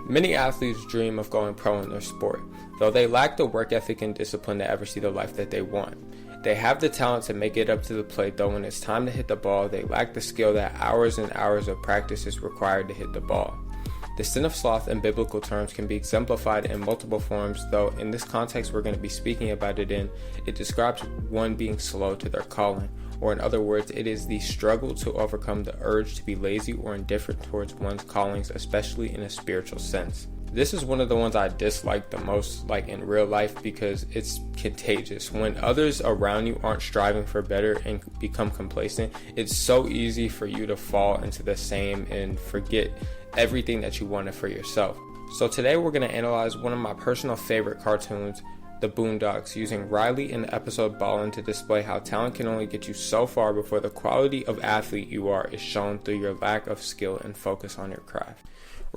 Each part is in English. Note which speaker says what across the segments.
Speaker 1: Many athletes dream of going pro in their sport, though they lack the work ethic and discipline to ever see the life that they want. They have the talent to make it up to the plate, though when it's time to hit the ball, they lack the skill that hours and hours of practice is required to hit the ball. The sin of sloth in biblical terms can be exemplified in multiple forms, though in this context we're going to be speaking about it describes one being slow to their calling, or in other words, it is the struggle to overcome the urge to be lazy or indifferent towards one's callings, especially in a spiritual sense. This is one of the ones I dislike the most, like in real life, because it's contagious. When others around you aren't striving for better and become complacent, it's so easy for you to fall into the same and forget everything that you wanted for yourself. So today we're going to analyze one of my personal favorite cartoons, the Boondocks, using Riley in the episode Ballin to display how talent can only get you so far before the quality of athlete you are is shown through your lack of skill and focus on your craft.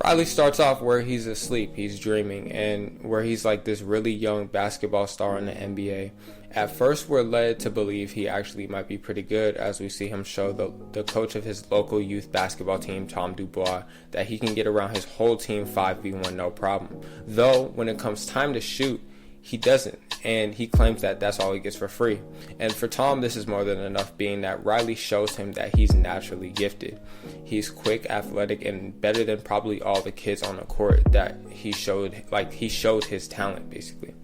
Speaker 1: Riley starts off where he's asleep, he's dreaming, and where he's like this really young basketball star in the NBA. At first, we're led to believe he actually might be pretty good, as we see him show the coach of his local youth basketball team, Tom Dubois, that he can get around his whole team 5v1 no problem. Though, when it comes time to shoot, he doesn't, and he claims that that's all he gets for free. And for Tom, this is more than enough, being that Riley shows him that he's naturally gifted. He's quick, athletic, and better than probably all the kids on the court that he showed his talent, basically.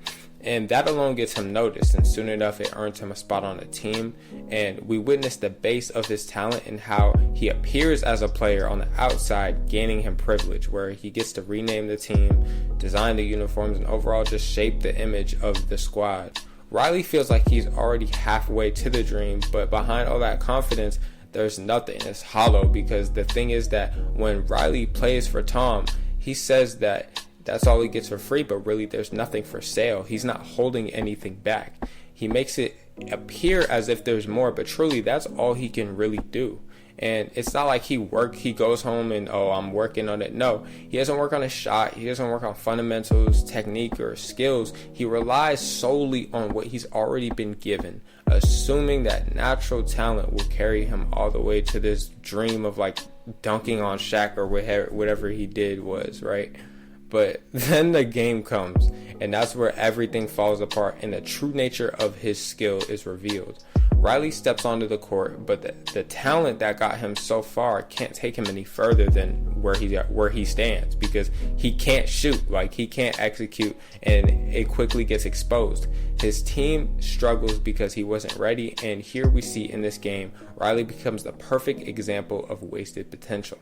Speaker 1: And that alone gets him noticed, and soon enough it earns him a spot on the team. And we witness the base of his talent and how he appears as a player on the outside, gaining him privilege, where he gets to rename the team, design the uniforms, and overall just shape the image of the squad. Riley feels like he's already halfway to the dream, but behind all that confidence, there's nothing. It's hollow, because the thing is that when Riley plays for Tom, he says that that's all he gets for free, but really there's nothing for sale. He's not holding anything back. He makes it appear as if there's more, but truly that's all he can really do. And it's not like he goes home and, I'm working on it. No, he doesn't work on a shot. He doesn't work on fundamentals, technique, or skills. He relies solely on what he's already been given, assuming that natural talent will carry him all the way to this dream of like dunking on Shaq or whatever he did was, right? But then the game comes, and that's where everything falls apart and the true nature of his skill is revealed. Riley steps onto the court, but the talent that got him so far can't take him any further than where he stands, because he can't shoot, like he can't execute, and it quickly gets exposed. His team struggles because he wasn't ready, and here we see in this game, Riley becomes the perfect example of wasted potential.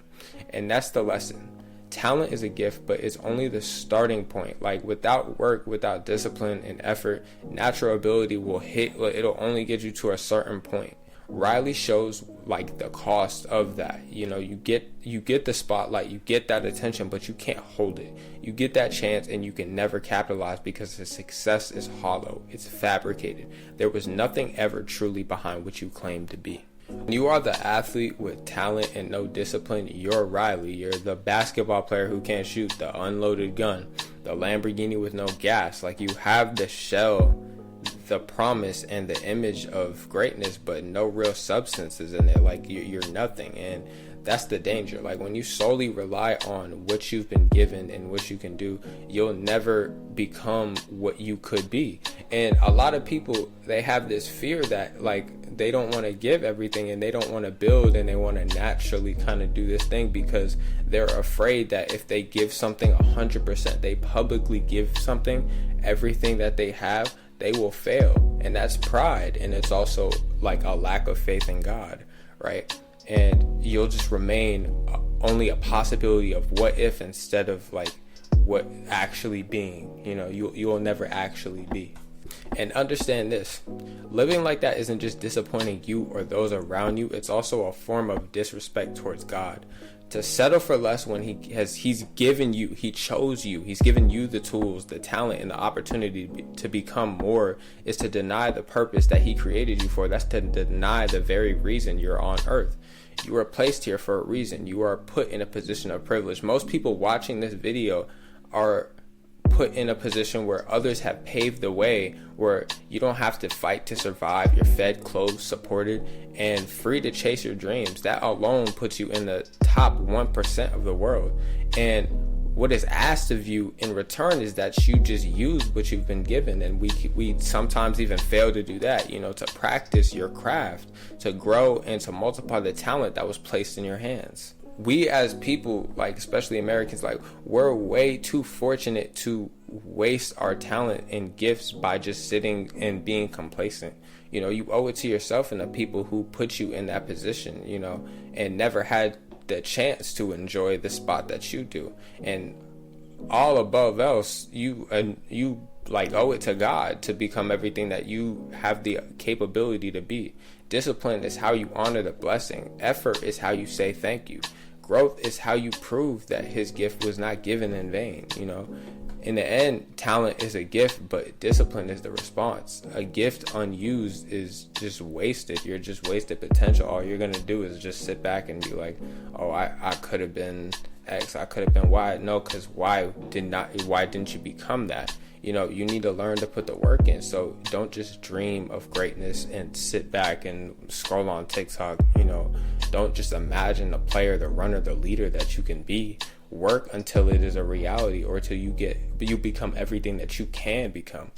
Speaker 1: And that's the lesson. Talent is a gift, but it's only the starting point. Like without work, without discipline and effort, natural ability will it'll only get you to a certain point. Riley shows like the cost of that. You know, you get the spotlight, you get that attention, but you can't hold it. You get that chance and you can never capitalize because the success is hollow. It's fabricated. There was nothing ever truly behind what you claim to be. When you are the athlete with talent and no discipline, you're Riley. You're the basketball player who can't shoot, the unloaded gun, the Lamborghini with no gas. Like, you have the shell, the promise, and the image of greatness, but no real substance is in it. Like, you're nothing. And that's the danger. Like, when you solely rely on what you've been given and what you can do, you'll never become what you could be. And a lot of people, they have this fear that, like, they don't want to give everything and they don't want to build and they want to naturally kind of do this thing because they're afraid that if they give something 100%, they publicly give something, everything that they have, they will fail. And that's pride. And it's also like a lack of faith in God, right? And you'll just remain only a possibility of what if instead of like what actually being. You know, you'll never actually be. And understand this, living like that isn't just disappointing you or those around you, it's also a form of disrespect towards God. To settle for less when he's given you, he chose you, he's given you the tools, the talent, and the opportunity to become more, is to deny the purpose that he created you for. That's to deny the very reason you're on earth. You were placed here for a reason. You are put in a position of privilege. Most people watching this video are put in a position where others have paved the way, where you don't have to fight to survive. You're fed, clothed, supported, and free to chase your dreams. That alone puts you in the top 1% of the world. And what is asked of you in return is that you just use what you've been given. And we sometimes even fail to do that, to practice your craft, to grow and to multiply the talent that was placed in your hands. We as people, like especially Americans, like we're way too fortunate to waste our talent and gifts by just sitting and being complacent. You owe it to yourself and the people who put you in that position, and never had the chance to enjoy the spot that you do. And all above else, you like owe it to God to become everything that you have the capability to be. Discipline is how you honor the blessing. Effort is how you say thank you. Growth is how you prove that his gift was not given in vain. In the end, talent is a gift, but discipline is the response. A gift unused is just wasted. You're just wasted potential. All you're going to do is just sit back and be like, oh, I could have been X, I could have been Y. No, because why didn't you become that? You need to learn to put the work in. So don't just dream of greatness and sit back and scroll on TikTok. Don't just imagine the player, the runner, the leader that you can be. Work until it is a reality, or till you become everything that you can become.